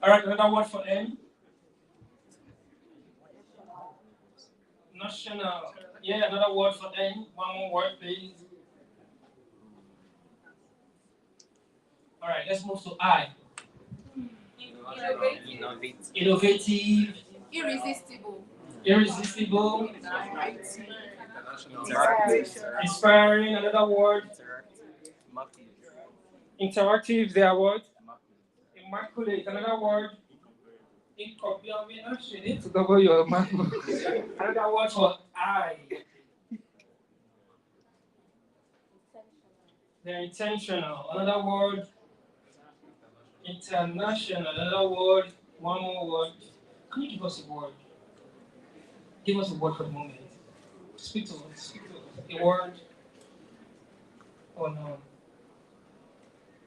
All right, another word for N. National. Yeah, another word for N. One more word, please. All right, let's move to I. Innovative. Irresistible. Irresistible. Inspiring. Another word. Interactive. They are what? Immaculate. Another word. Incomprehensible. To double your mark. Another word for I. They're intentional. Another word. International. Another word. One more word. Can you give us a word? Give us a word for the moment. Speak to us. Speak to us. A word. Oh no.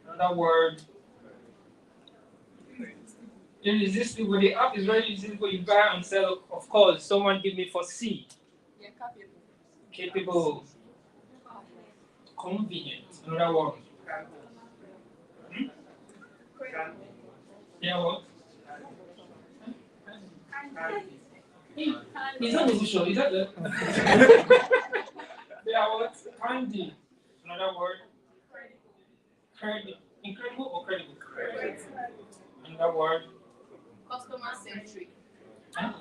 Another word. Irresistible. The app is very irresistible. You buy and sell. Of course. Someone give me for C. Yeah, capable. Capable. Convenient. Another word. Hmm? Yeah, what? He's not even sure. Is that the? Yeah, what? Candy. Another word. Credit. Incredible or credible? Another word. Customer centric. Huh?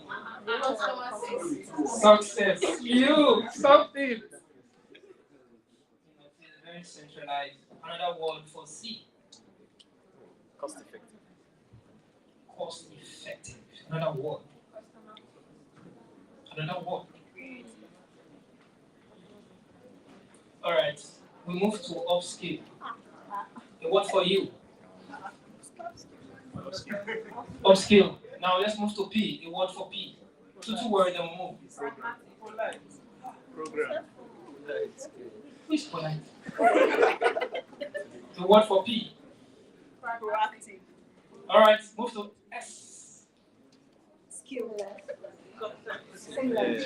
Customer centric. Success. You. Stop it. It's very centralized. Another word for C. Cost effective. Cost effective. Another word. Another word. All right. We move to upskill. A word for you. Upskill. Now let's move to P. A word for P. Two words and move. Program. Who is polite? A word for P. Proactive. All right. Move to S. Skill.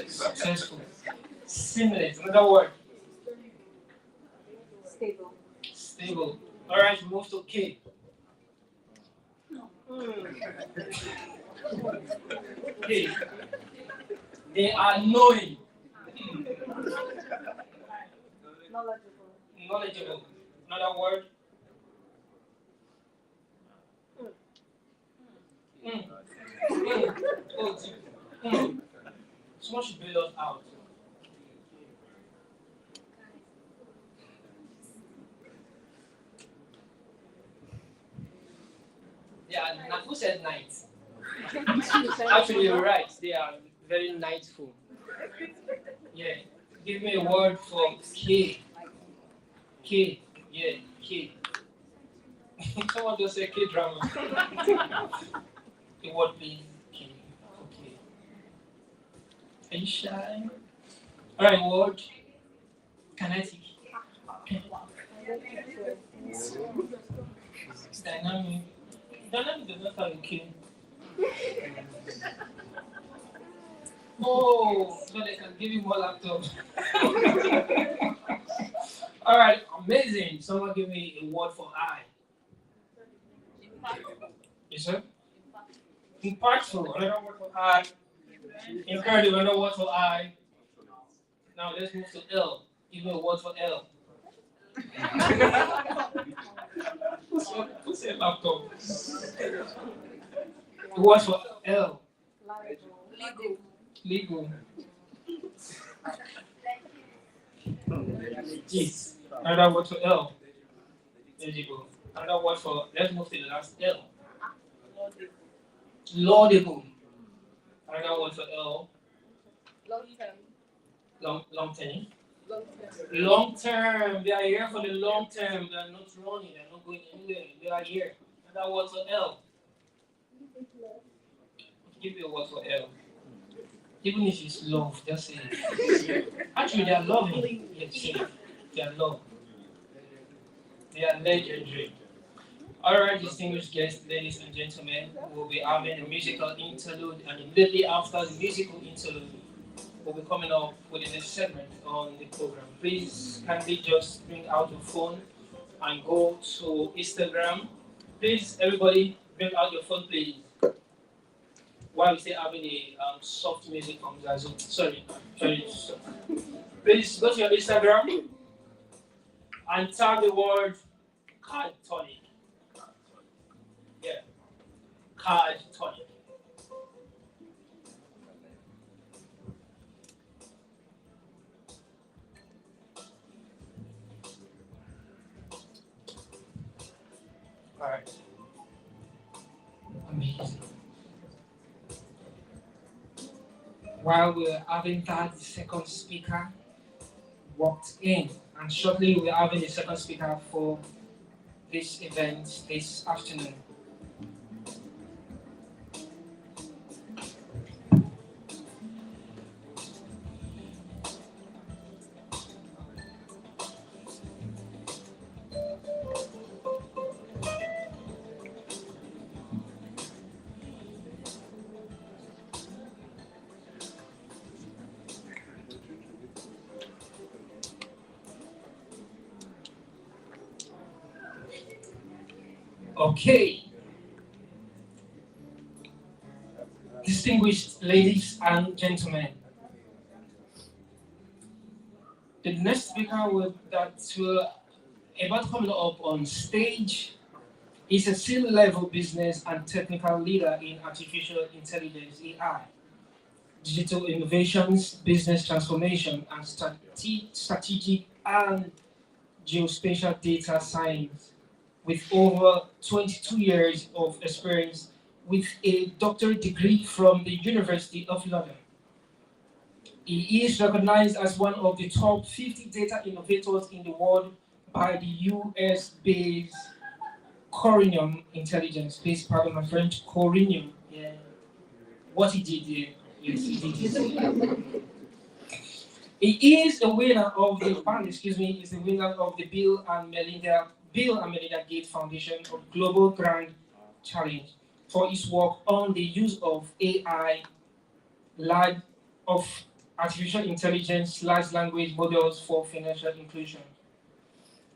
Successful. Seamless. Another word. Stable. Stable. All right. Move to K. K. They are knowing. Knowledgeable. Knowledgeable. Another word. Oh, dear. Someone should bail us out. Yeah, who said night? Actually, you're right. They are very nightful. Yeah. Give me a word for K. K. Yeah, K. Someone just say K drama. A word, please. K. Okay. Are you shy? All right, word. Kinetic. Dynamic. Dynamic does not have a K. Oh, so they can give you more laptops. All right, amazing. Someone give me a word for I. Yes, sir? Impactful. Another word for I. Incredible. Another word for I. Now let's move to L. Give me a word for L. Who said laptop? The word for L. Legal. Legal. Yes. Another word for L. Eligible. Another word for, let's move to the last L. Laudable. Another word for L. Long term. Long term. Long term. Long term. They are here for the long term. They are not running. They are not going anywhere. They are here. Another word for L. Give me a word for L. Even if it's love, just say it. Actually, they are loving. Yes, say it. They are love. They are legendary. All right, distinguished guests, ladies and gentlemen, we'll be having a musical interlude, and immediately after the musical interlude, we'll be coming up with the next segment on the program. Please kindly just bring out your phone and go to Instagram. Please, everybody, bring out your phone, please. While we still having a soft music from Zazu. Sorry. Please go to your Instagram and tag the word card tonic. Yeah, card tonic. Alright. Amazing. While we're having that, the second speaker walked in, and shortly we're having the second speaker for this event this afternoon. Okay. Distinguished ladies and gentlemen, the next speaker that will about coming up on stage is a C-level business and technical leader in artificial intelligence (AI), digital innovations, business transformation, and strategic and geospatial data science, with over 22 years of experience with a doctorate degree from the University of London. He is recognized as one of the top 50 data innovators in the world by the US-based Corinium Intelligence. Please pardon my French. Corinium. Yeah. What he did there. Yes, he did. He is a winner of the is the winner of the Bill and Melinda Gates Foundation of Global Grand Challenge for his work on the use of AI, of artificial intelligence, large language models for financial inclusion.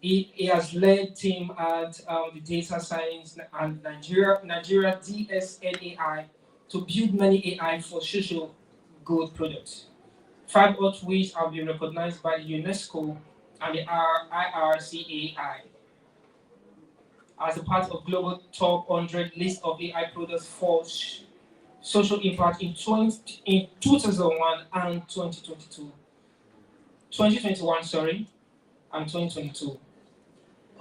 He has led team at the Data Science and Nigeria DSNAI to build many AI for social good products. 5 of which have been recognized by the UNESCO and the IRCAI as a part of global top 100 list of AI products for social impact in 2001 and 2022. 2021, sorry, and 2022.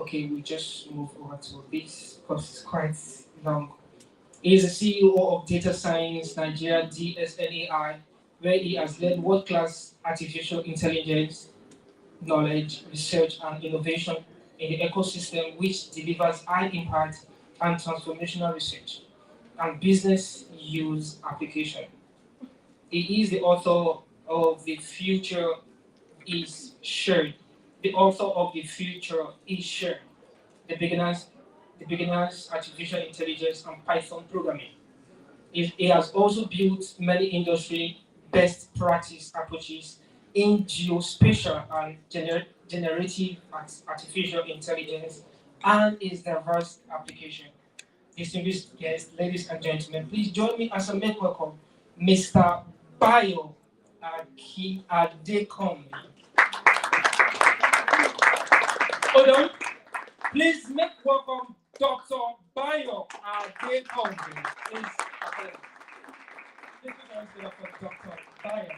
Okay, we just move over to this because it's quite long. He is the CEO of Data Science Nigeria DSNAI, where he has led world-class artificial intelligence, knowledge, research, and innovation in the ecosystem, which delivers high impact and transformational research and business use application. He is the author of The Future is Shared. The author of The Future is Shared. The beginners artificial intelligence and Python programming. He has also built many industry best practice approaches in geospatial and generative artificial intelligence and its diverse application. Distinguished guests, ladies and gentlemen, please join me as I make welcome Mr. Bayo Adekombi. Hold on. Please make welcome Dr. Bayo Adekombi. Please put your hands together for Dr. Bayo.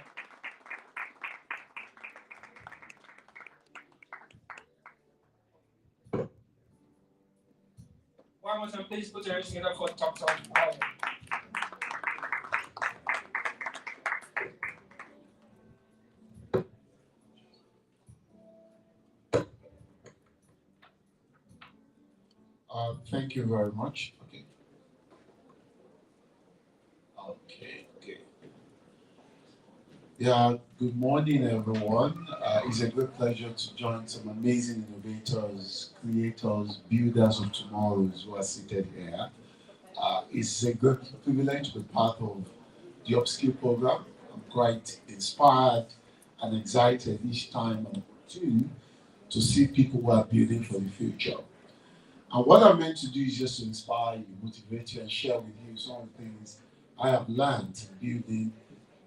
One more time, please put your hands together for Dr. Bayo. Thank you very much. Okay. Yeah, good morning, everyone. It's a great pleasure to join some amazing innovators, creators, builders of tomorrows who are seated here. It's a great privilege to be part of the Upskill program. I'm quite inspired and excited each time I'm to see people who are building for the future. And what I'm meant to do is just to inspire you, motivate you, and share with you some of the things I have learned building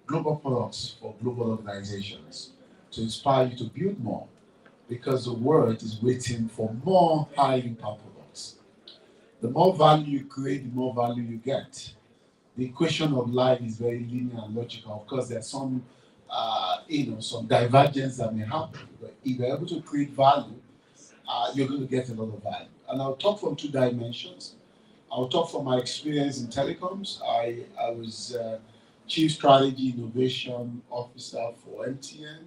global products for global organizations to inspire you to build more because the world is waiting for more high impact products. The more value you create, the more value you get. The equation of life is very linear and logical. Of course, there's some, some divergence that may happen. But if you're able to create value, you're going to get a lot of value. And I'll talk from two dimensions. I'll talk from my experience in telecoms. I was Chief Strategy Innovation Officer for MTN,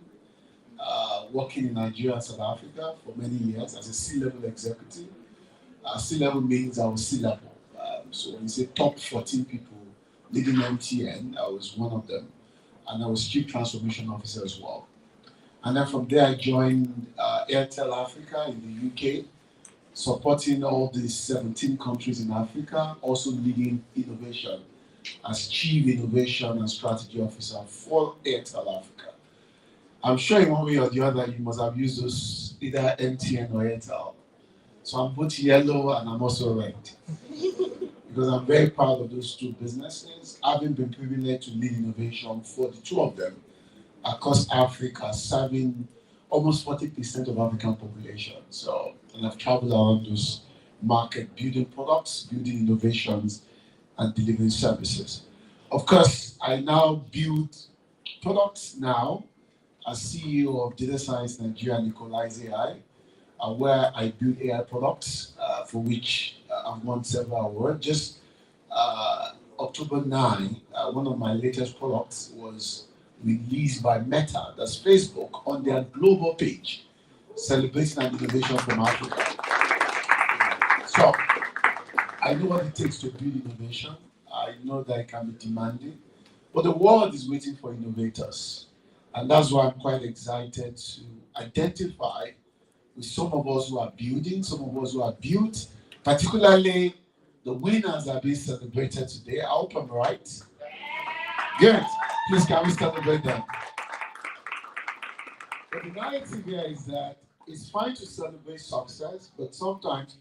working in Nigeria and South Africa for many years as a C-level executive. C-level means I was C-level. So when you say top 14 people leading MTN, I was one of them. And I was Chief Transformation Officer as well. And then from there, I joined Airtel Africa in the UK, supporting all these 17 countries in Africa, also leading innovation as Chief Innovation and Strategy Officer for Airtel Africa. I'm sure in one way or the other, you must have used those either MTN or Airtel. So I'm both yellow and I'm also red. Because I'm very proud of those two businesses, having been privileged to lead innovation for the two of them across Africa, serving almost 40% of African population. So, and I've traveled around those market, building products, building innovations, and delivering services. Of course, I now build products now as CEO of Data Science Nigeria Nicolize AI, where I build AI products for which I've won several awards. Just October 9, one of my latest products was released by Meta, that's Facebook, on their global page, celebrating an innovation from Africa. So I know what it takes to build innovation. I know that it can be demanding, but the world is waiting for innovators. And that's why I'm quite excited to identify with some of us who are building, some of us who are built, particularly the winners are being celebrated today. I hope I'm right. Good. Please, can we celebrate them? But the narrative here is that it's fine to celebrate success, but sometimes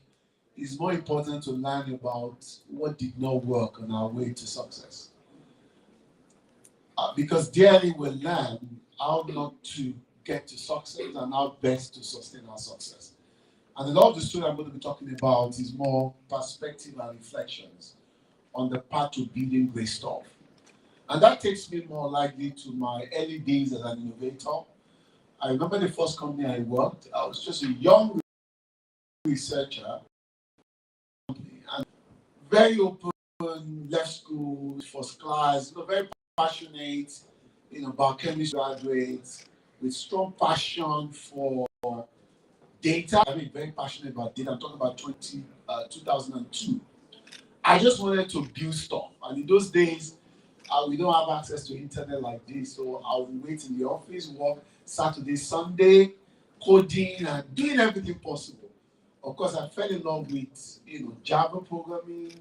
it's more important to learn about what did not work on our way to success. Because daily we learn how not to get to success and how best to sustain our success. And a lot of the story I'm going to be talking about is more perspective and reflections on the path to building great stuff. And that takes me more likely to my early days as an innovator. I remember the first company I worked, I was just a young researcher and very open, left school, first class, very passionate, biochemistry graduates with strong passion for data. I mean, very passionate about data. I'm talking about 2002. I just wanted to build stuff. And in those days, we don't have access to internet like this. So I would wait in the office, work Saturday, Sunday, coding and doing everything possible. Of course, I fell in love with, Java programming,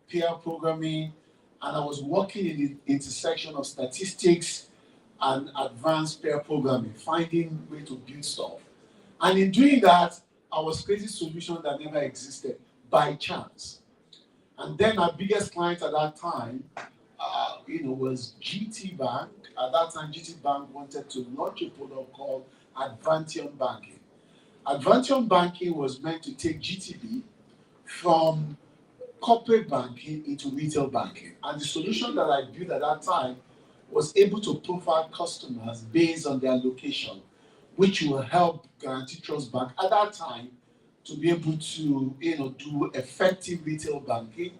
peer programming, and I was working in the intersection of statistics and advanced pair programming, finding way to build stuff. And in doing that, I was creating solutions that never existed by chance. And then our biggest client at that time, was GT Bank. At that time, GT Bank wanted to launch a product called Advantium Banking. Advantium Banking was meant to take GTB from corporate banking into retail banking. And the solution that I built at that time was able to profile customers based on their location, which will help Guarantee Trust Bank at that time to be able to do effective retail banking,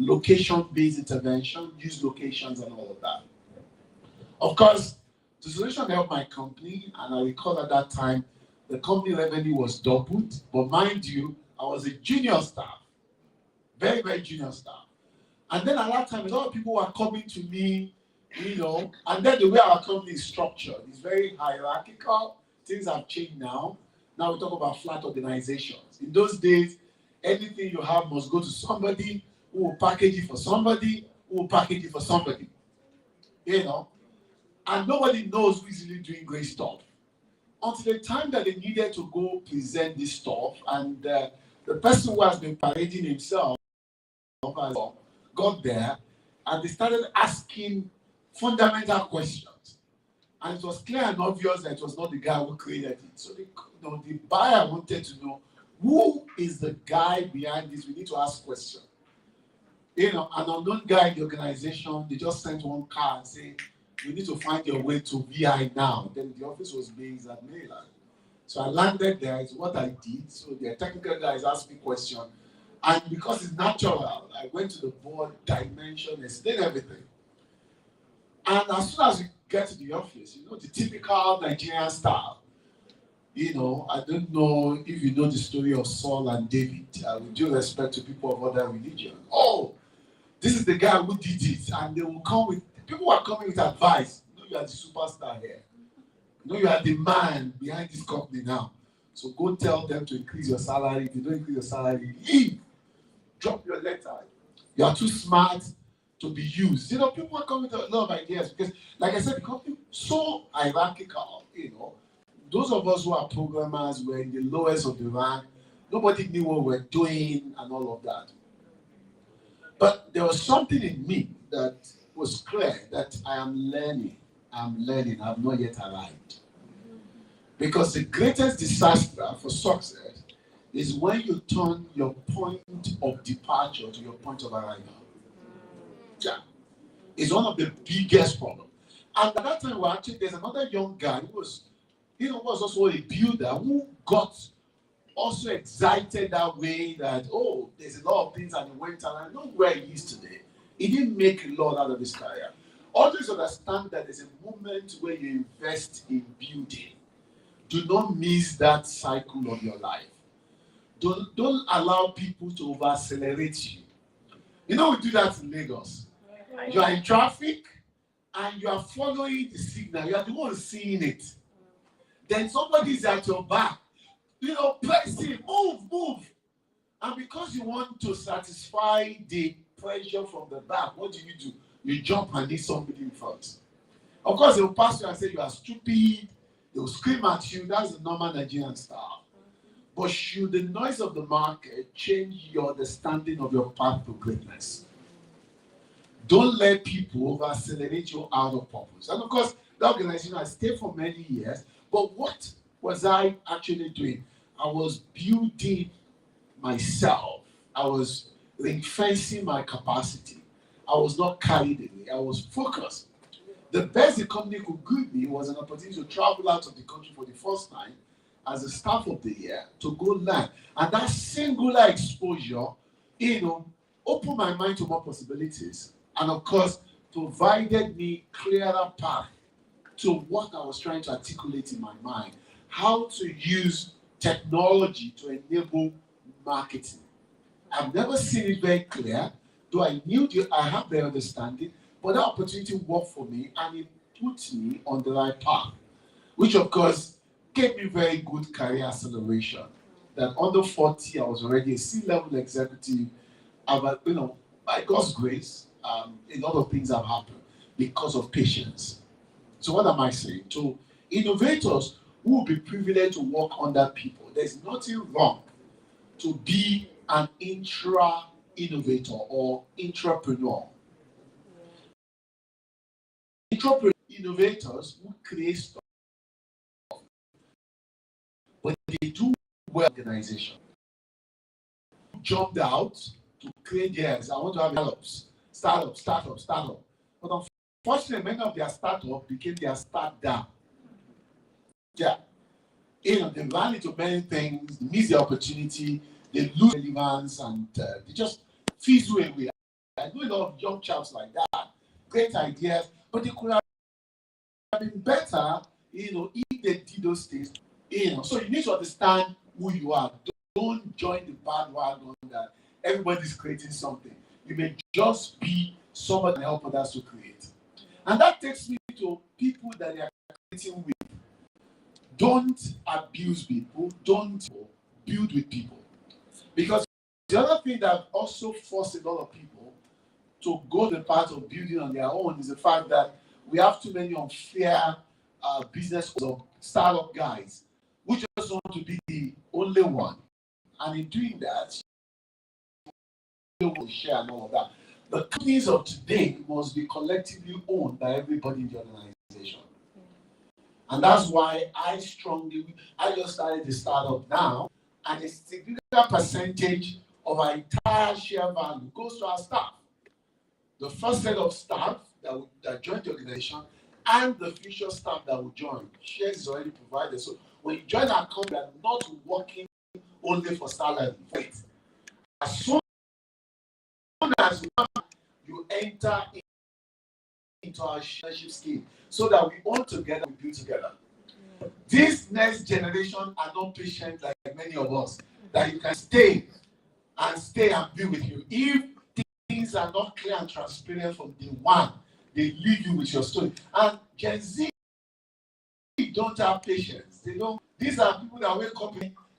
location-based intervention, use locations and all of that. Of course, the solution helped my company, and I recall at that time the company revenue was doubled, but mind you, I was a junior staff, very, very junior staff. And then at that time, a lot of people were coming to me, and then the way our company is structured is very hierarchical. Things have changed now. Now we talk about flat organizations. In those days, anything you have must go to somebody who will package it for somebody, who will package it for somebody. And nobody knows who is really doing great stuff. Until the time that they needed to go present this stuff, and the The person who has been parading himself got there and they started asking fundamental questions. And it was clear and obvious that it was not the guy who created it. So the buyer wanted to know who is the guy behind this. We need to ask questions. An unknown guy in the organization, they just sent one car and say, you need to find your way to VI now. Then the office was based at Maryland. So I landed there, it's what I did. So the technical guys asked me questions. And because it's natural, I went to the board, dimension, explained everything. And as soon as we get to the office, the typical Nigerian style, I don't know if you know the story of Saul and David, with due respect to people of other religion. Oh, this is the guy who did it. And they will come with, people are coming with advice. You are the superstar here. You are the man behind this company now. So go tell them to increase your salary. If you don't increase your salary, leave. Drop your letter. You are too smart to be used. People are coming with a lot of ideas because, like I said, the company is so hierarchical. Those of us who are programmers were in the lowest of the rank. Nobody knew what we were doing and all of that. But there was something in me that was clear that I am learning. I'm learning. I've not yet arrived. Because the greatest disaster for success is when you turn your point of departure to your point of arrival. Yeah. It's one of the biggest problems. And at that time, there's another young guy who was also a builder who got also excited that way that, there's a lot of things and he went and I know where he is today. He didn't make a lot out of his career. Always understand that there's a moment where you invest in building. Do not miss that cycle of your life. Don't allow people to over-accelerate you. We do that in Lagos. You are in traffic and you are following the signal. You are the one seeing it. Then somebody is at your back. Pressing, move. And because you want to satisfy the pressure from the back, what do? You jump and hit somebody in front. Of course, they will pass you and say you are stupid. They will scream at you. That's the normal Nigerian style. But should the noise of the market change your understanding of your path to greatness? Don't let people over-accelerate you out of purpose. And of course, the organization has stayed for many years. But what was I actually doing? I was building myself. I was ring-fencing my capacity. I was not carried away. I was focused. The best the company could give me was an opportunity to travel out of the country for the first time as a staff of the year to go learn. And that singular exposure, opened my mind to more possibilities. And of course, provided me clearer path to what I was trying to articulate in my mind. How to use technology to enable marketing. I've never seen it very clear, though I have the understanding, but that opportunity worked for me and it put me on the right path, which of course gave me very good career acceleration. That under 40, I was already a C-level executive. By God's grace, a lot of things have happened because of patience. So what am I saying? To innovators who will be privileged to work under people, there's nothing wrong to be an intra-innovator or intrapreneur. Innovators who create stuff, but they do well in organization. Jumped out to create theirs. I want to have startup. But unfortunately, many of their startup became their start down. Yeah. They run into many things, miss the opportunity, they lose relevance, and they just fizzle away. I know a lot of young chaps like that, great ideas, but they could have been better, if they did those things. So you need to understand who you are. Don't join the bandwagon that everybody's creating something. You may just be somebody to help others to create. And that takes me to people that they are creating with. Don't abuse people. Don't build with people. Because the other thing that also forced a lot of people to go the path of building on their own is the fact that we have too many unfair business or startup guys who just want to be the only one. And in doing that, you will share and all of that. The companies of today must be collectively owned by everybody in the organization. And that's why I just started the startup now, and a significant percentage of our entire share value goes to our staff. The first set of staff that joined the organization and the future staff that will join. Shares is already provided. So when you join our company, you are not working only for salary. Wait. As soon as you enter into our shareship scheme, so that we own together, we build together. This next generation are not patient like many of us, that you can stay and be with you. If things are not clear and transparent from day one, they leave you with your story. And Gen Z don't have patience. They don't. These are people that wake up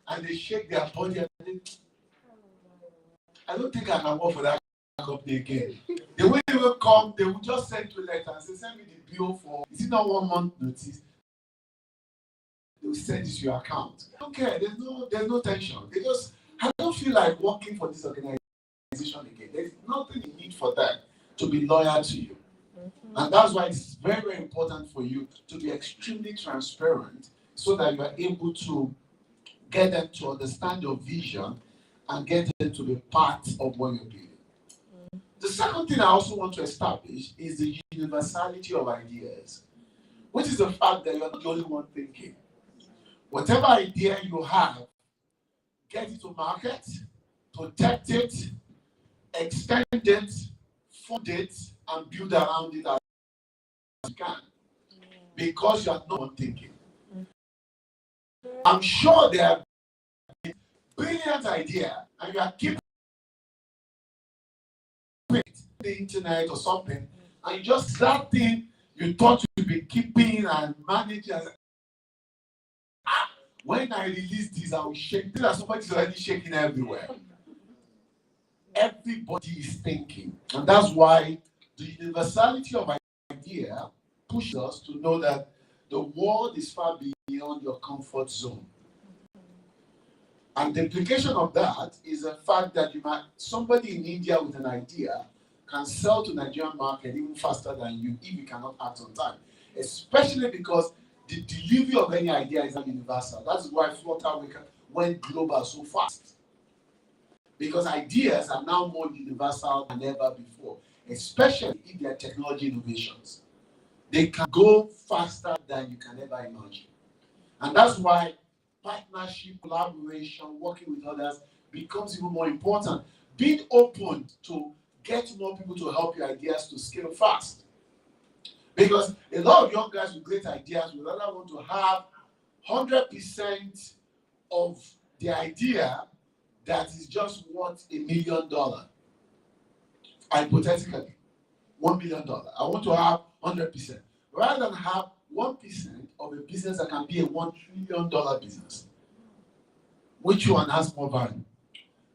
and they shake their body and they, I don't think I can work for that company again. The way they will come, they will just send you a letter and say, send me the bill for, is it not 1 month notice? They will send it to your account. I don't care. There's no tension. I don't feel like working for this organization again. There's nothing you need for them to be loyal to you. And that's why it's very, very important for you to be extremely transparent so that you are able to get them to understand your vision and get them to be part of what you're doing. The second thing I also want to establish is the universality of ideas, which is the fact that you're not the only one thinking. Whatever idea you have, get it to market, protect it, extend it, fund it, and build around it as you can. Because you are not thinking. I'm sure there are brilliant idea, and you are keeping it the internet or something, and you just that thing you thought you'd be keeping and managing. When I release this, I will shake. That somebody's already shaking everywhere. Everybody is thinking, and that's why the universality of idea pushes us to know that the world is far beyond your comfort zone. And the implication of that is the fact that somebody in India with an idea can sell to the Nigerian market even faster than you if you cannot act on time. Especially because the delivery of any idea is not universal. That's why Flutterwave went global so fast. Because ideas are now more universal than ever before, especially if they are technology innovations. They can go faster than you can ever imagine. And that's why partnership, collaboration, working with others becomes even more important. Being open to get more people to help your ideas to scale fast. Because a lot of young guys with great ideas will rather want to have 100% of the idea that is just worth $1 million. Hypothetically, $1 million. I want to have 100%. Rather than have 1% of a business that can be a $1 trillion business. Which one has more value?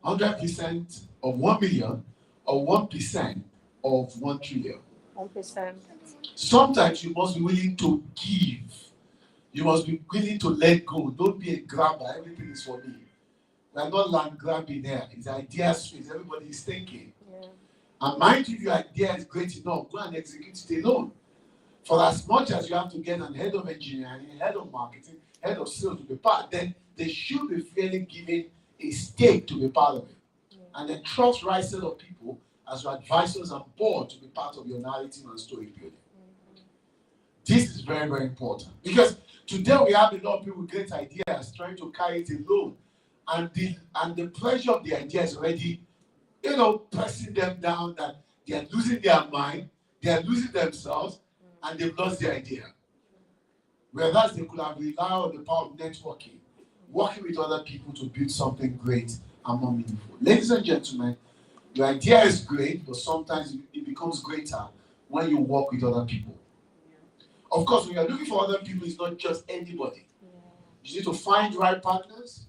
100% of 1 million or 1% of 1 trillion? 1%. Sometimes you must be willing to give. You must be willing to let go. Don't be a grabber. Everything is for me. We are not land grabbing there. It's idea space. Everybody is thinking. Yeah. And mind you, if your idea is great enough, go and execute it alone. For as much as you have to get an head of engineering, head of marketing, head of sales to be part, then they should be fairly given a stake to be part of it. Yeah. And then trust right set of people as your advisors and board to be part of your narrative and story building. Mm-hmm. This is very, very important. Because today we have a lot of people with great ideas trying to carry it alone. And the pressure of the idea is already, pressing them down that they are losing their mind, they are losing themselves, and they've lost the idea. Whereas they could have relied on the power of networking, working with other people to build something great and more meaningful. Ladies and gentlemen, your idea is great, but sometimes it becomes greater when you work with other people. Of course, when you're looking for other people, it's not just anybody. You need to find the right partners,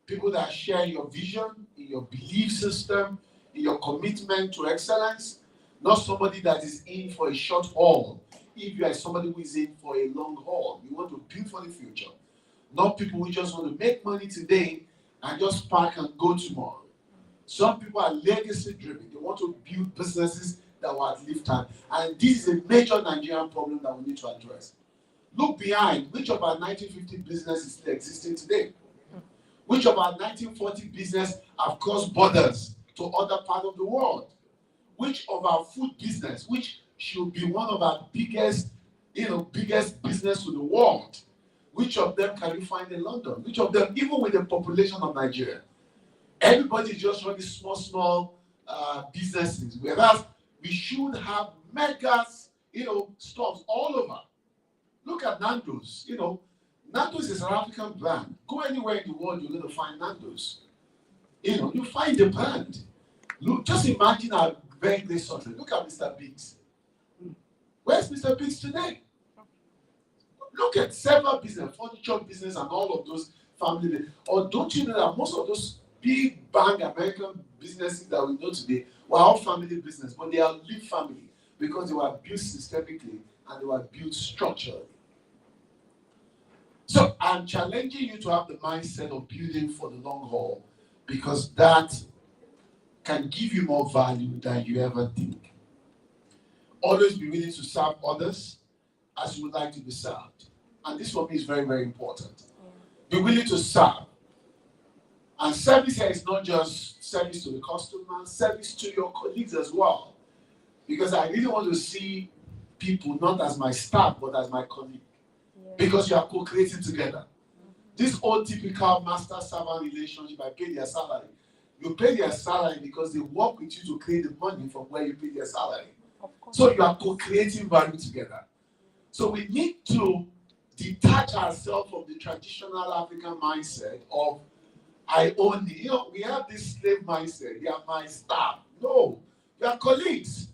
people that share your vision, in your belief system, in your commitment to excellence, not somebody that is in for a short haul. If you are somebody who is in for a long haul, you want to build for the future. Not people who just want to make money today and just park and go tomorrow. Some people are legacy driven. They want to build businesses that will outlive time. And this is a major Nigerian problem that we need to address. Look behind. Which of our 1950 businesses still existing today? Which of our 1940 business have crossed borders to other parts of the world? Which of our food business, which should be one of our biggest business to the world, which of them can you find in London? Which of them, even with the population of Nigeria? Everybody just running small businesses, whereas we should have megas, stores all over. Look at Nando's. Nando's is an African brand. Go anywhere in the world, you're going to find Nando's. You find the brand. Look, just imagine our very great success. Look at Mr. Biggs. Where's Mr. Biggs today? Look at several business, furniture business, and all of those family. Or don't you know that most of those big bang American businesses that we know today were all family business, but they are live family because they were built systemically and they were built structurally. So I'm challenging you to have the mindset of building for the long haul, because that can give you more value than you ever think. Always be willing to serve others as you would like to be served. And this for me is very, very important. Be willing to serve. And service here is not just service to the customer, service to your colleagues as well. Because I really want to see people not as my staff, but as my colleague. Because you are co-creating together. This old typical master-servant relationship, I pay their salary. You pay their salary because they work with you to create the money from where you pay their salary. So you are co-creating value together. So we need to detach ourselves from the traditional African mindset of I own the, we have this slave mindset. They are my staff. No, you are colleagues.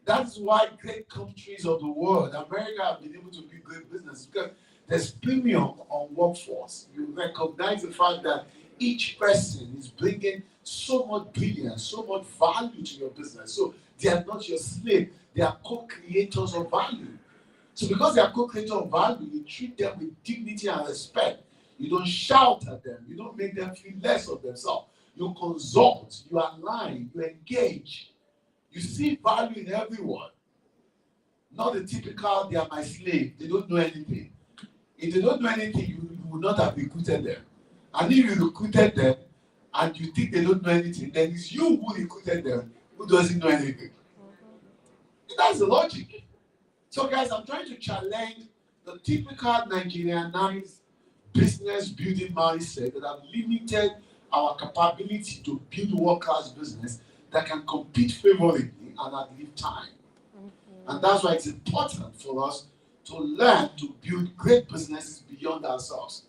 That's why great countries of the world, America, have been able to build great business, because there's premium on workforce. You recognize the fact that each person is bringing so much brilliance, so much value to your business. So they are not your slave. They are co-creators of value. So because they are co-creators of value, you treat them with dignity and respect. You don't shout at them. You don't make them feel less of themselves. You consult, you align, you engage. You see value in everyone. Not the typical, they are my slave, they don't know anything. If they don't know anything, you would not have recruited them. And if you recruited them and you think they don't know anything, then it's you who recruited them who doesn't know anything. That's the logic. So guys, I'm trying to challenge the typical Nigerianized business building mindset that have limited our capability to build world-class business that can compete favorably and outlive time. And that's why it's important for us to learn to build great businesses beyond ourselves.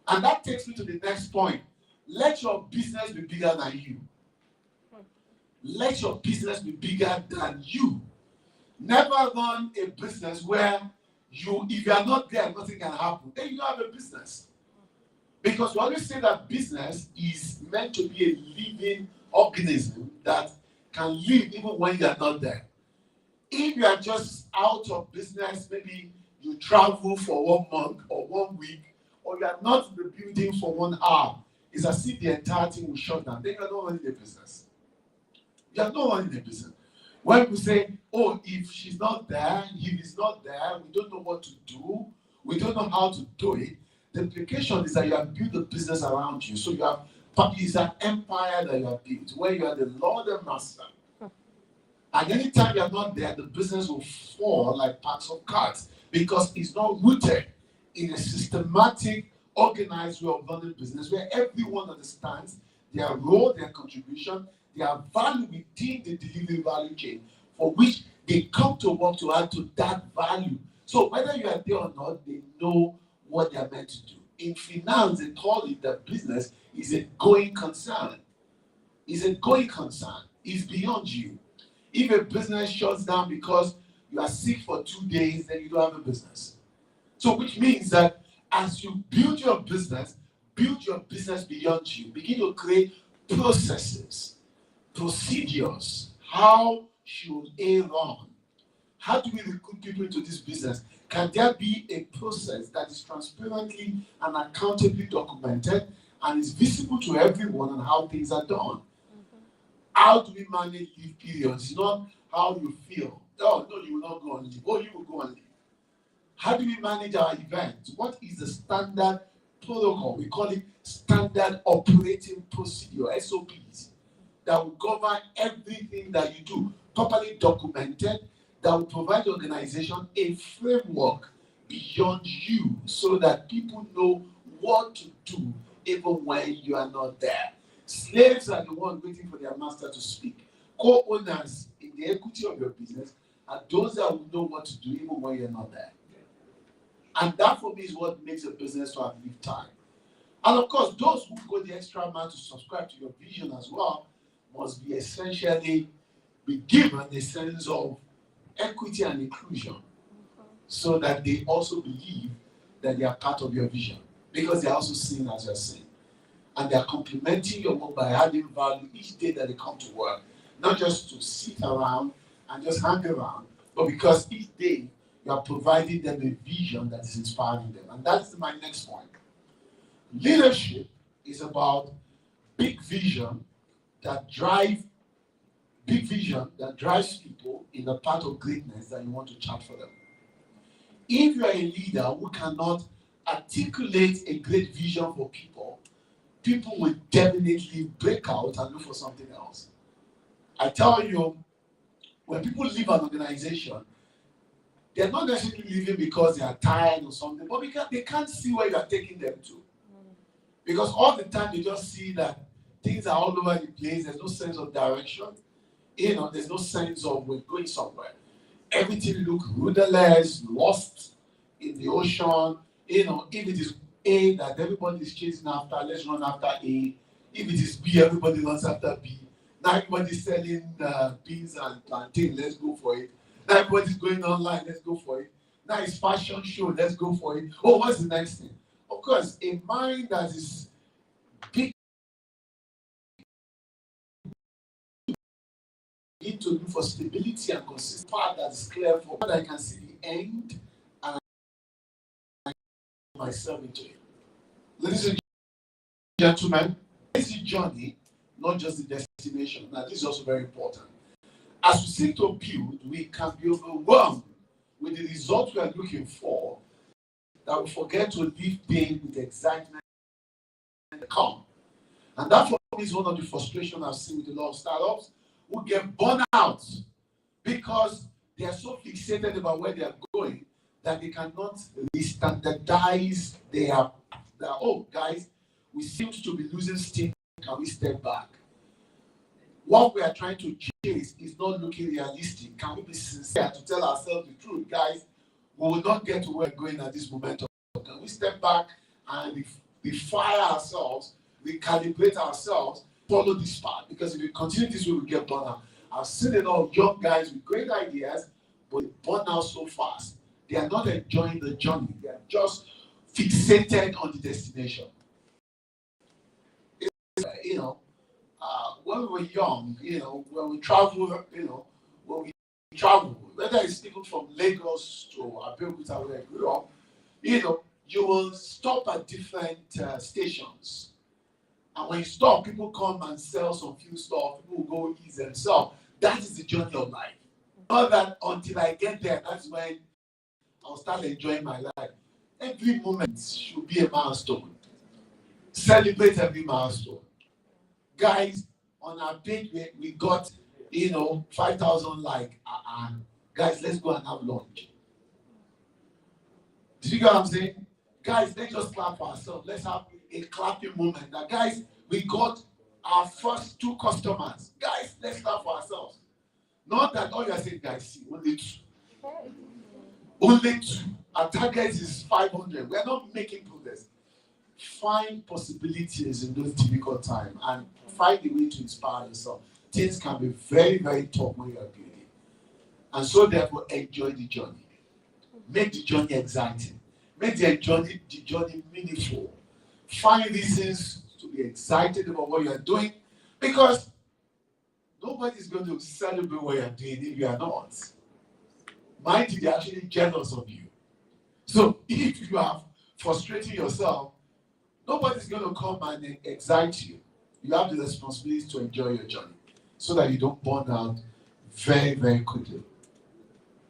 And that takes me to the next point. Let your business be bigger than you. Let your business be bigger than you. Never run a business where if you are not there, nothing can happen. Then you don't have a business. Because we always say that business is meant to be a living organism that can live even when you are not there. If you are just out of business, maybe you travel for 1 month or 1 week, or you are not in the building for 1 hour, it's as if the entire thing will shut down. Then you are not running the business. You are not running the business. When we say, oh, if she's not there, if he's not there, we don't know what to do, we don't know how to do it, the implication is that you have built a business around you. So it's an empire that you have built, where you are the Lord and Master. And anytime you are not there, the business will fall like packs of cards, because it's not rooted in a systematic, organized way of running business, where everyone understands their role, their contribution, their value within the delivery value chain, for which they come to work to add to that value. So whether you are there or not, they know what they are meant to do. In finance, they call it that business is a going concern. It's a going concern. It's beyond you. If a business shuts down because you are sick for 2 days, then you don't have a business. So which means that as you build your business beyond you. Begin to create processes, procedures. How should A run? How do we recruit people into this business? Can there be a process that is transparently and accountably documented and it's visible to everyone on how things are done. How do we manage leave periods? It's not how you feel. Oh, no, you will not go on leave. Oh, you will go on leave. How do we manage our events? What is the standard protocol? We call it standard operating procedure, SOPs, that will govern everything that you do, properly documented, that will provide the organization a framework beyond you so that people know what to do even when you are not there. Slaves are the ones waiting for their master to speak. Co-owners in the equity of your business are those that will know what to do even when you're not there. And that for me is what makes a business to outlive time. And of course, those who go the extra mile to subscribe to your vision as well must be essentially be given a sense of equity and inclusion so that they also believe that they are part of your vision because they are also seen as you're seen. And they are complementing your work by adding value each day that they come to work, not just to sit around and just hang around, but because each day you are providing them a vision that is inspiring them. And that's my next point. Leadership is about big vision that drives people in the path of greatness that you want to chart for them. If you are a leader who cannot articulate a great vision for people, people will definitely break out and look for something else. I tell you, when people leave an organization, they're not necessarily leaving because they are tired or something, but because they can't see where you are taking them to. Because all the time they just see that things are all over the place, there's no sense of direction, there's no sense of we're going somewhere. Everything looks rudderless, lost in the ocean. If it is A that everybody is chasing after, let's run after A. If it is B, everybody runs after B. Now everybody's selling beans and plantain, let's go for it. Now everybody's going online, let's go for it. Now it's fashion show, let's go for it. Oh, what's the next thing? Of course, a mind that is big need to look for stability and consistency part that is clear for that I can see the end and I myself into it. Ladies and gentlemen, this is a journey, not just the destination. Now, this is also very important. As we seek to build, we can be overwhelmed with the results we are looking for, that we forget to live pain with excitement and calm. And that for me is one of the frustrations I've seen with a lot of startups who get burnt out because they are so fixated about where they are going that they cannot re-standardize their oh, guys, we seem to be losing steam. Can we step back? What we are trying to chase is not looking realistic. Can we be sincere to tell ourselves the truth? Guys, we will not get to where we're going at this moment. Can we step back and refire ourselves, recalibrate ourselves, follow this path? Because if we continue this way, we get burned out. I've seen a lot of young guys with great ideas, but they burn out so fast. They are not enjoying the journey. They are just fixated on the destination. When we were young, when we travel, whether it's even from Lagos to Abeokuta where I grew up, you will stop at different stations. And when you stop, people come and sell some few stuff, people will go ease themselves. That is the journey of life. Not that until I get there, that's when I'll start enjoying my life. Every moment should be a milestone. Celebrate every milestone. Guys, on our page, we got, 5,000 like, guys, let's go and have lunch. Did you get what I'm saying? Guys, let's just clap for ourselves. Let's have a clapping moment. Now, guys, we got our first 2 customers. Guys, let's clap for ourselves. Not that all you are saying, guys, see, only 2. Only 2. Our target is 500. We are not making progress. Find possibilities in those difficult times and find a way to inspire yourself. Things can be very, very tough when you are building. And so therefore, enjoy the journey. Make the journey exciting. Make the journey meaningful. Find reasons to be excited about what you are doing because nobody is going to celebrate what you are doing if you are not. Mind you, they are actually jealous of you. So if you are frustrating yourself, Nobody's going to come and excite you. You have the responsibility to enjoy your journey so that you don't burn out very, very quickly.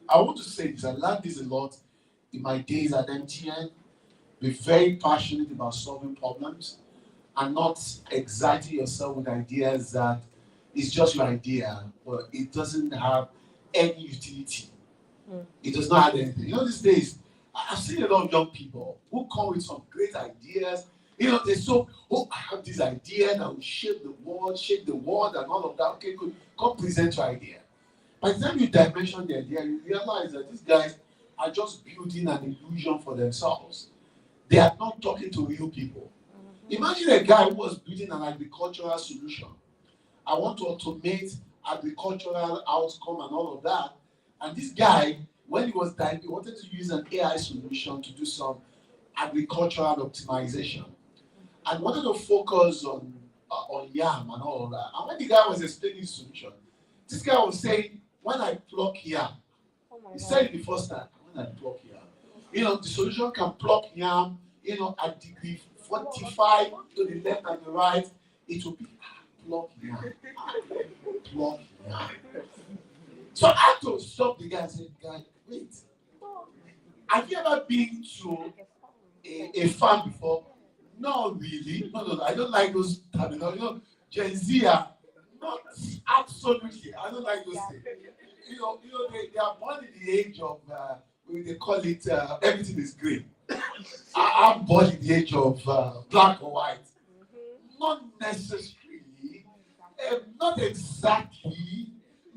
I want to say this. I learned this a lot in my days at MTN. Be very passionate about solving problems and not exciting yourself with ideas that it's just your idea, but it doesn't have any utility. It does not have anything. These days, I've seen a lot of young people who come with some great ideas. They're so, I have this idea that will shape the world, and all of that. Okay, good. Come present your idea. By the time you dimension the idea, you realize that these guys are just building an illusion for themselves. They are not talking to real people. Imagine a guy who was building an agricultural solution. I want to automate agricultural outcome and all of that. And this guy, when he was dying, he wanted to use an AI solution to do some agricultural optimization. And wanted to focus on yam and all of that. And when the guy was explaining his solution, this guy was saying, when I pluck yam, he said it the first time, when I pluck yam. The solution can pluck yam, at degree 45 to the left and the right. It will be pluck yam. Pluck yam. So I had to stop the guy and say, guy, wait. Have you ever been to a farm before? No, really. No. I don't like those terminology. Gen Z are not absolutely. I don't like those things. They are born in the age of, they call it, everything is green. I'm born in the age of black or white. Not necessarily, not exactly,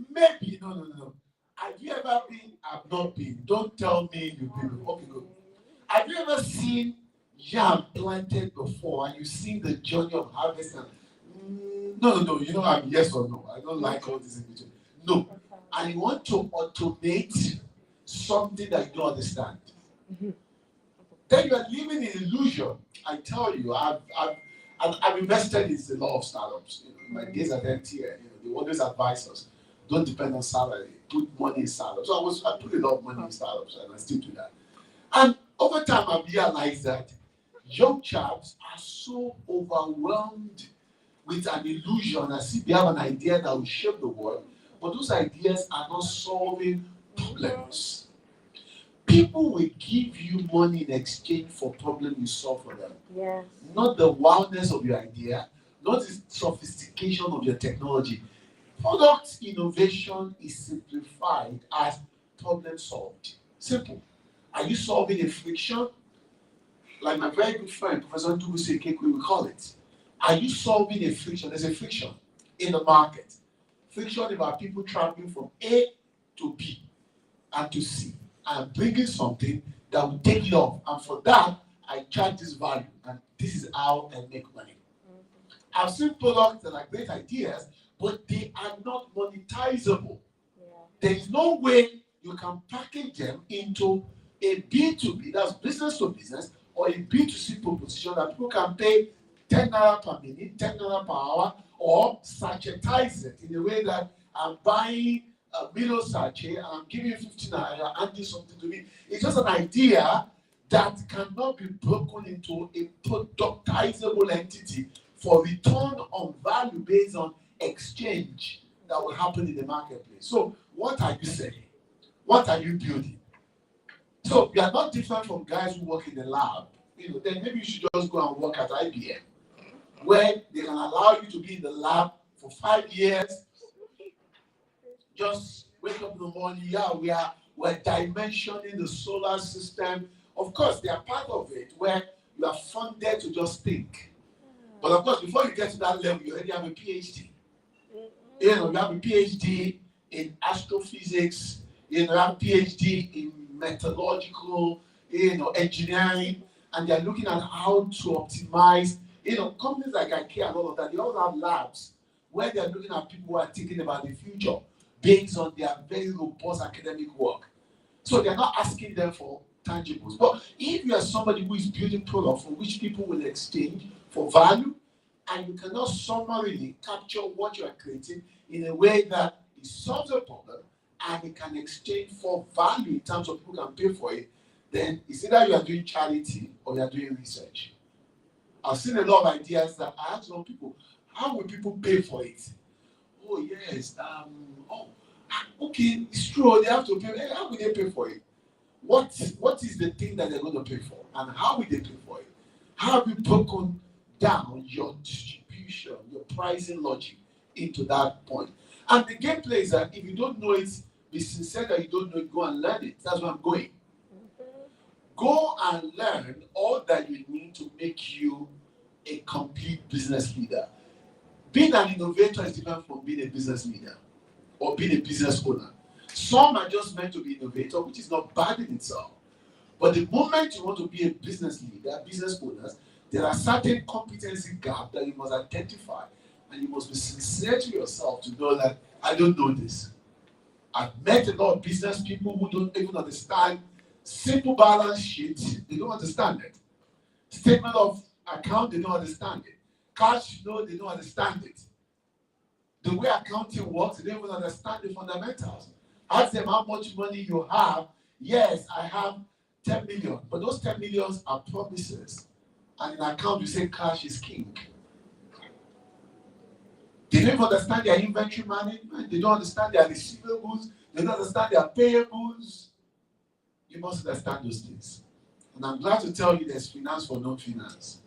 maybe, no. Have you ever been? I've not been. Don't tell me you've been. Okay, good. Have you ever seen yam planted before and you've seen the journey of harvest? No. I'm yes or no. I don't like all this in between. No. And you want to automate something that you don't understand. Then you are living in illusion. I tell you, I've invested in a lot of startups. In my days at MTN, they always advise us, don't depend on salary, put money in startups. So I put a lot of money in startups, and I still do that. And over time, I've realized that young chaps are so overwhelmed with an illusion as if they have an idea that will shape the world, but those ideas are not solving problems. People will give you money in exchange for problem you solve for them. Yes. Not the wildness of your idea, not the sophistication of your technology. Product innovation is simplified as problem solved. Simple. Are you solving a friction? Like my very good friend, Professor Nduguse Kekwe, we call it. Are you solving a friction? There's a friction in the market. Friction about people traveling from A to B and to C. I'm bringing something that will take it off. And for that, I charge this value. And this is how I make money. I've seen products that are great ideas, but they are not monetizable. Yeah. There is no way you can package them into a B2B, that's business to business, or a B2C proposition that people can pay 10 naira per minute, 10 naira per hour, or sachetize it in a way that I'm buying a million sachet and I'm giving you 15 naira and do something to me. It's just an idea that cannot be broken into a productizable entity for return on value based on exchange that will happen in the marketplace. So what are you selling? What are you building? So we are not different from guys who work in the lab. Then maybe you should just go and work at IBM, where they can allow you to be in the lab for 5 years. Just wake up in the morning. Yeah, we're dimensioning the solar system. Of course, they are part of it where you are funded to just think. But of course, before you get to that level, you already have a PhD. You have a PhD in astrophysics. You have a PhD in metallurgical, engineering, and they're looking at how to optimize. Companies like IKEA and all of that, they all have labs where they're looking at people who are thinking about the future based on their very robust academic work. So they're not asking them for tangibles. But if you are somebody who is building products for which people will exchange for value, and you cannot summarily capture what you are creating in a way that it solves a problem and it can exchange for value in terms of people can pay for it, then it's either you are doing charity or you are doing research. I've seen a lot of ideas that I ask some people, how will people pay for it? Oh yes, okay, it's true. They have to pay. Hey, how will they pay for it? What is the thing that they're going to pay for, and how will they pay for it? How have you broken down your distribution, your pricing logic into that point? And the gameplay is that if you don't know it, be sincere that you don't know it, go and learn it. That's where I'm going. Go and learn all that you need to make you a complete business leader. Being an innovator is different from being a business leader or being a business owner. Some are just meant to be innovator, which is not bad in itself. But the moment you want to be a business leader, business owners, there are certain competency gaps that you must identify, and you must be sincere to yourself to know that I don't know this. I've met a lot of business people who don't even understand simple balance sheets. They don't understand it. Statement of account, they don't understand it. Cash flow, they don't understand it. The way accounting works, they don't even understand the fundamentals. Ask them how much money you have. Yes, I have 10 million, but those 10 millions are promises. And in account, you say cash is king. They don't understand their inventory management. They don't understand their receivables. They don't understand their payables. You must understand those things. And I'm glad to tell you there's finance for non-finance.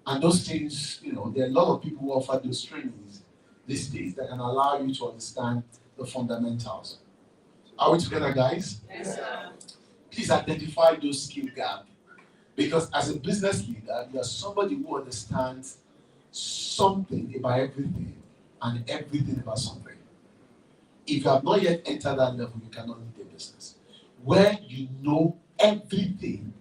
And those things, there are a lot of people who offer those trainings these days that can allow you to understand the fundamentals. Are we together, guys? Yes, sir. Please identify those skill gaps. Because as a business leader, you are somebody who understands something about everything and everything about something. If you have not yet entered that level, you cannot lead a business. Where you know everything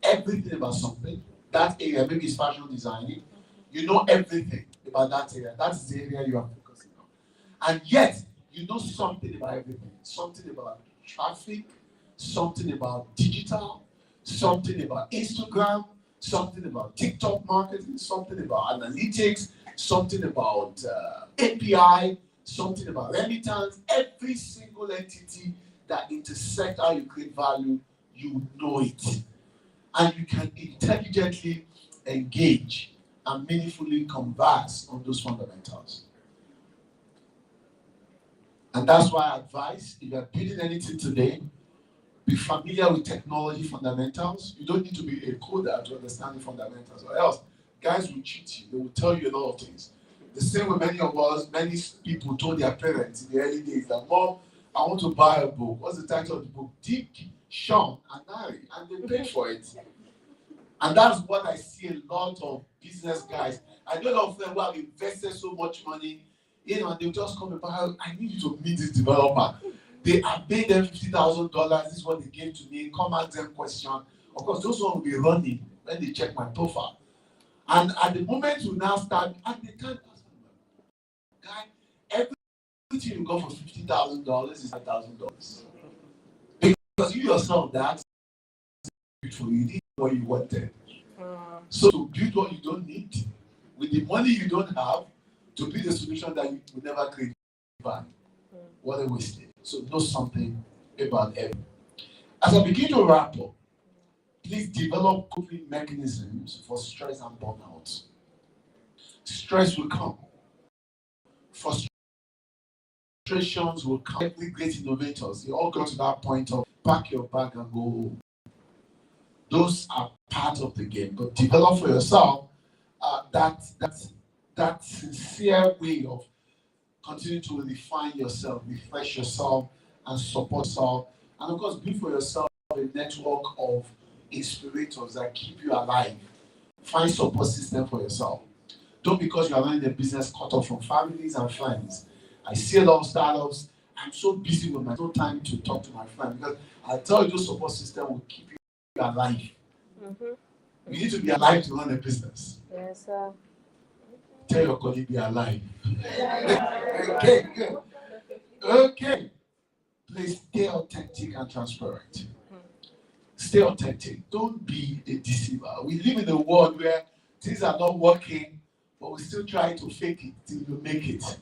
about something, that area, maybe it's fashion designing, you know everything about that area. That's the area you are focusing on. And yet, you know something about everything. Something about traffic, something about digital, something about Instagram, something about TikTok marketing, something about analytics, something about API, something about remittance. Every single entity that intersects how you create value, you know it. And you can intelligently engage and meaningfully converse on those fundamentals. And that's why I advise, if you're building anything today, be familiar with technology fundamentals. You don't need to be a coder to understand the fundamentals, or else guys will cheat you. They will tell you a lot of things. The same way many people told their parents in the early days that, Mom, I want to buy a book. What's the title of the book? Dick, Sean, and Harry. And they paid for it. And that's what I see a lot of business guys. I know a lot of them who have invested so much money, and they'll just come about, I need you to meet this developer. They have paid them $50,000. This is what they gave to me. Come ask them question. Of course, those ones will be running when they check my profile. And at the moment you now start, at the time, guy, everything you got for $50,000 is $5,000. Because you yourself, that's beautiful. You did what you wanted. So to build what you don't need, with the money you don't have, to build a solution that you will never create value. What a waste. So know something about everything. As I begin to wrap up, please develop coping mechanisms for stress and burnout. Stress will come. Frustrations will come. Every great innovators, they all got to that point of pack your bag and go home. Those are part of the game. But develop for yourself that sincere way of continuing to refine yourself, refresh yourself, and support yourself. And of course, build for yourself a network of inspirators that keep you alive. Find support system for yourself. Don't because you are running a business cut off from families and friends. I see a lot of startups. I'm so busy with my no time to talk to my friend because I tell you those support system will keep you alive. You need to be alive to run a business. Yes, sir. Tell your colleague be alive. Okay, good. Okay. Please stay authentic and transparent. Stay authentic. Don't be a deceiver. We live in a world where things are not working, but we still try to fake it till you make it.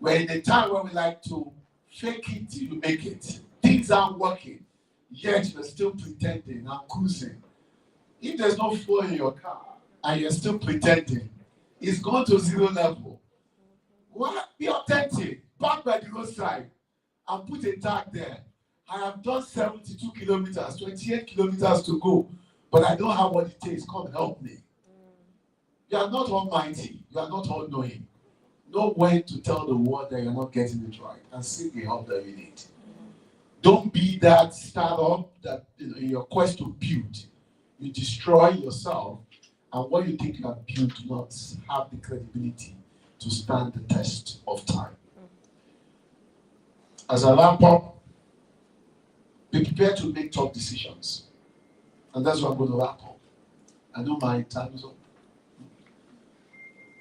We're in a time where we like to fake it till you make it. Things aren't working, yet we're still pretending and cruising. If there's no fuel in your car and you're still pretending, it's gone to zero level. What? Be authentic. Park by the roadside and put a tag there. I have done 72 kilometers, 28 kilometers to go, but I don't have what it takes. Come help me. You are not almighty. You are not all knowing. Know when to tell the world that you're not getting it right and seek the help that you need. Don't be that startup that in your quest to build, you destroy yourself, and what you think you have built do not have the credibility to stand the test of time. As I wrap up, be prepared to make tough decisions. And that's what I'm going to wrap up. I know my time is up.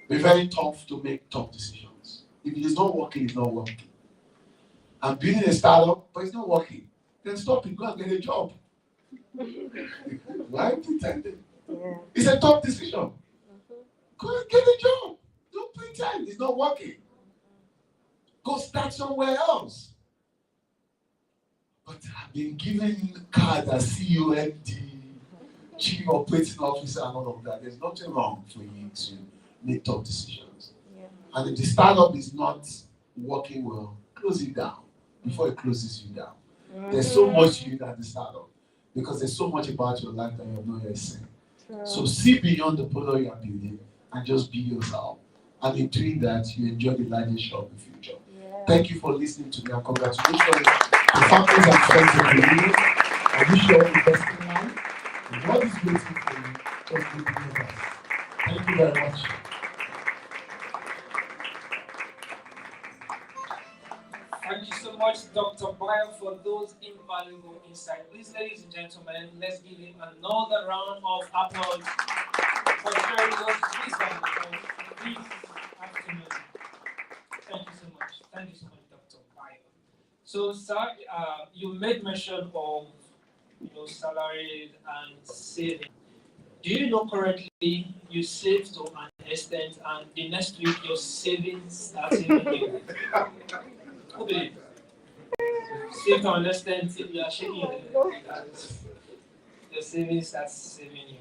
Be very tough to make tough decisions. If it is not working, it's not working. I'm building a startup, but it's not working. Then stop it, go and get a job. Why pretending? Yeah. It's a tough decision. Go and get a job. Don't pretend it's not working. Go start somewhere else. But I've been given cards as CEO, MD, Chief Operating Officer, and all of that. There's nothing wrong for you to make tough decisions. Yeah. And if the startup is not working well, close it down before it closes you down. Mm-hmm. There's so much you at the startup because there's so much about your life that you have not yet seen. So see beyond the product you are building and just be yourself. And in doing that, you enjoy the largest shop in the future. Yeah. Thank you for listening to me and congratulations to families and friends of the leaders. I wish you all the best in life. And what is waiting for you, just be together. Thank you very much. Thank you so much, Dr. Bayo, for those invaluable insights. Please, ladies and gentlemen, let's give him another round of applause for sharing those wisdom this afternoon. Thank you so much. Thank you so much, Dr. Bayo. So, sir, you made mention of salaries and saving. Do you know currently you save to an extent, and the next week your savings are saving you? Who believes? Save to an extent, you are shaking your head. Your savings starts saving you.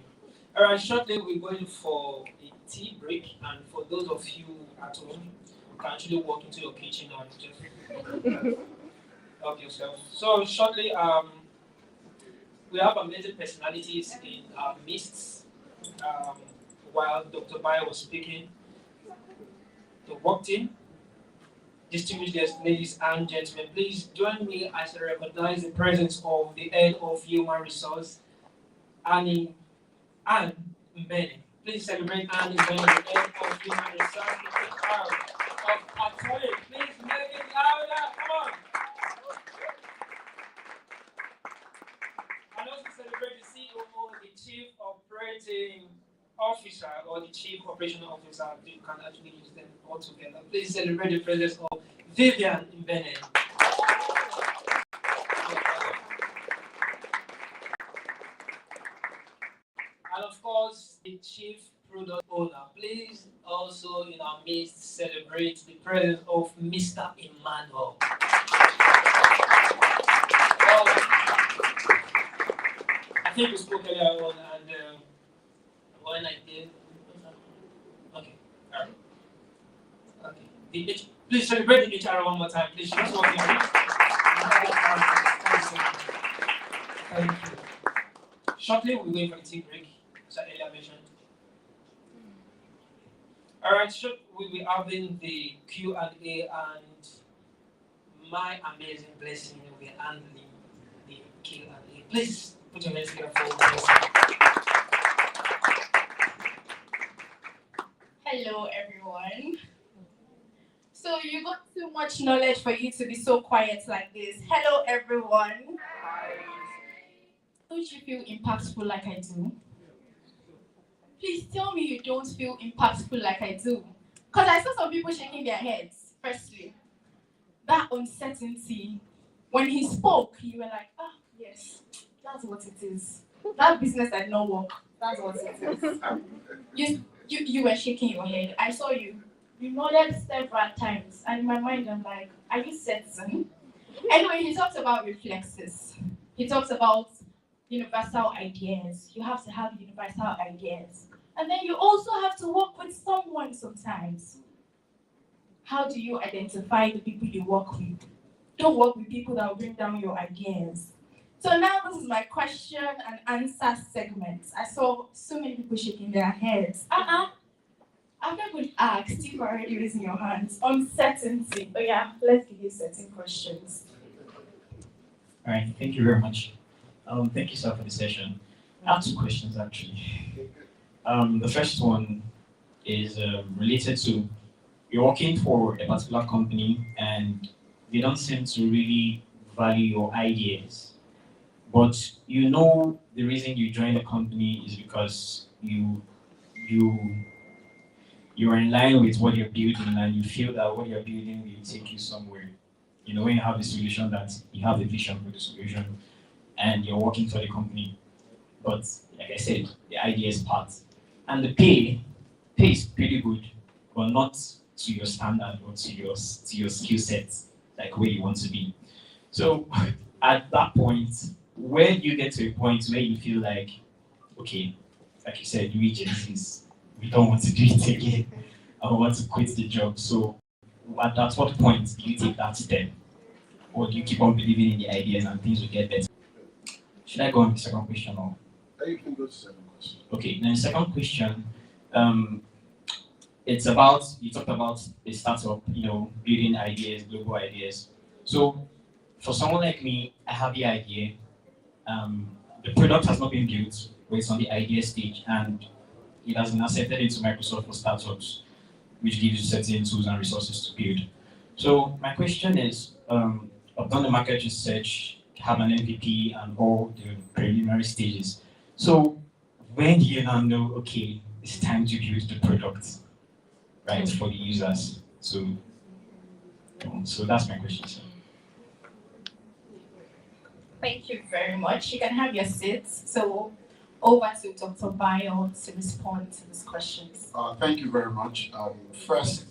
All right, shortly we're going for a tea break, and for those of you at home, you can actually walk into your kitchen and just help yourself. So shortly, we have amazing personalities in our midst. While Dr. Bayo was speaking, the work team, distinguished guests, ladies and gentlemen, please join me as I recognize the presence of the head of human resource, Annie Anne Mbene. Please celebrate Annie Mbene, the head of human resource. Please proud of Atoye. Please make it louder. Come on. And also celebrate the COO, the Chief Operating Officer, or the Chief Operational Officer. You can actually use them all together. Please celebrate the presence of Vivian Mbene. And of course, the Chief Product Owner. Please also in our midst celebrate the presence of Mr. Emmanuel. I think we spoke earlier on, and when I did, okay, all right. Okay. Please celebrate the HR one more time, please. Just walk in. Thank you. Shortly, we'll wait for the tea break, as I earlier mentioned. All right, so we'll be having the Q&A, and my amazing blessing will be handling the Q&A. Please put your hands together for this. Hello, everyone. So you got too much knowledge for you to be so quiet like this. Hello, everyone. Hi. Don't you feel impactful like I do? Please tell me you don't feel impactful like I do. Because I saw some people shaking their heads, firstly. That uncertainty. When he spoke, you were like, ah, yes, that's what it is. That business that no work, that's what it is. You were shaking your head. I saw you. You nodded several times. And in my mind, I'm like, are you certain? Anyway, he talks about reflexes. He talks about, universal ideas. You have to have universal ideas. And then you also have to work with someone sometimes. How do you identify the people you work with? Don't work with people that will bring down your ideas. So now this is my question and answer segment. I saw so many people shaking their heads. I'm not going to ask, you've already raising your hands. Uncertainty. Oh yeah, let's give you certain questions. All right, thank you very much. Thank you, sir, for the session. I have two questions actually. The first one is related to you're working for a particular company and they don't seem to really value your ideas. But you know the reason you joined the company is because you you're in line with what you're building and you feel that what you're building will take you somewhere. You know, when you have a solution that you have a vision for the solution and you're working for the company. But like I said, the idea is part. And the pay is pretty good, but not to your standard or to your skill set, like where you want to be. So at that point, where do you get to a point where you feel like, okay, like you said, we agencies, we don't want to do it again. I want to quit the job. So at what point do you take that step? Or do you keep on believing in the ideas and things will get better? Should I go on the second question or? You can go to second question. Okay, then the second question, um, it's about, you talked about a startup, you know, building ideas, global ideas. So for someone like me, I have the idea, the product has not been built, but it's on the idea stage and it has been accepted into Microsoft for startups, which gives you certain tools and resources to build. So my question is, I've done the market research, have an MVP and all the preliminary stages. So when do you now know, okay, it's time to build the product, right, for the users? So that's my question, sir. Thank you very much. You can have your seats. So over to Dr. Bayo to respond to these questions. Thank you very much. First,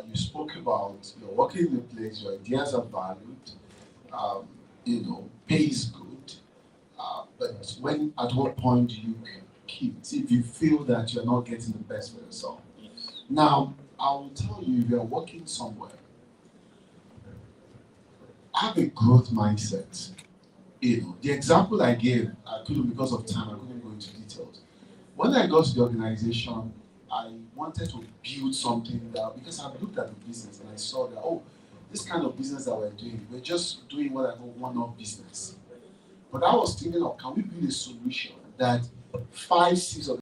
you spoke about you're working in a place, your ideas are valued, pay is good. But at what point do you quit if you feel that you're not getting the best for yourself? Yes. Now, I will tell you, if you're working somewhere, have a growth mindset. The example I gave, I couldn't, because of time, I couldn't go into details. When I got to the organization, I wanted to build something that, because I looked at the business and I saw that, this kind of business that we're doing, we're just doing what I call one-off business. But I was thinking of, can we build a solution that 5, 6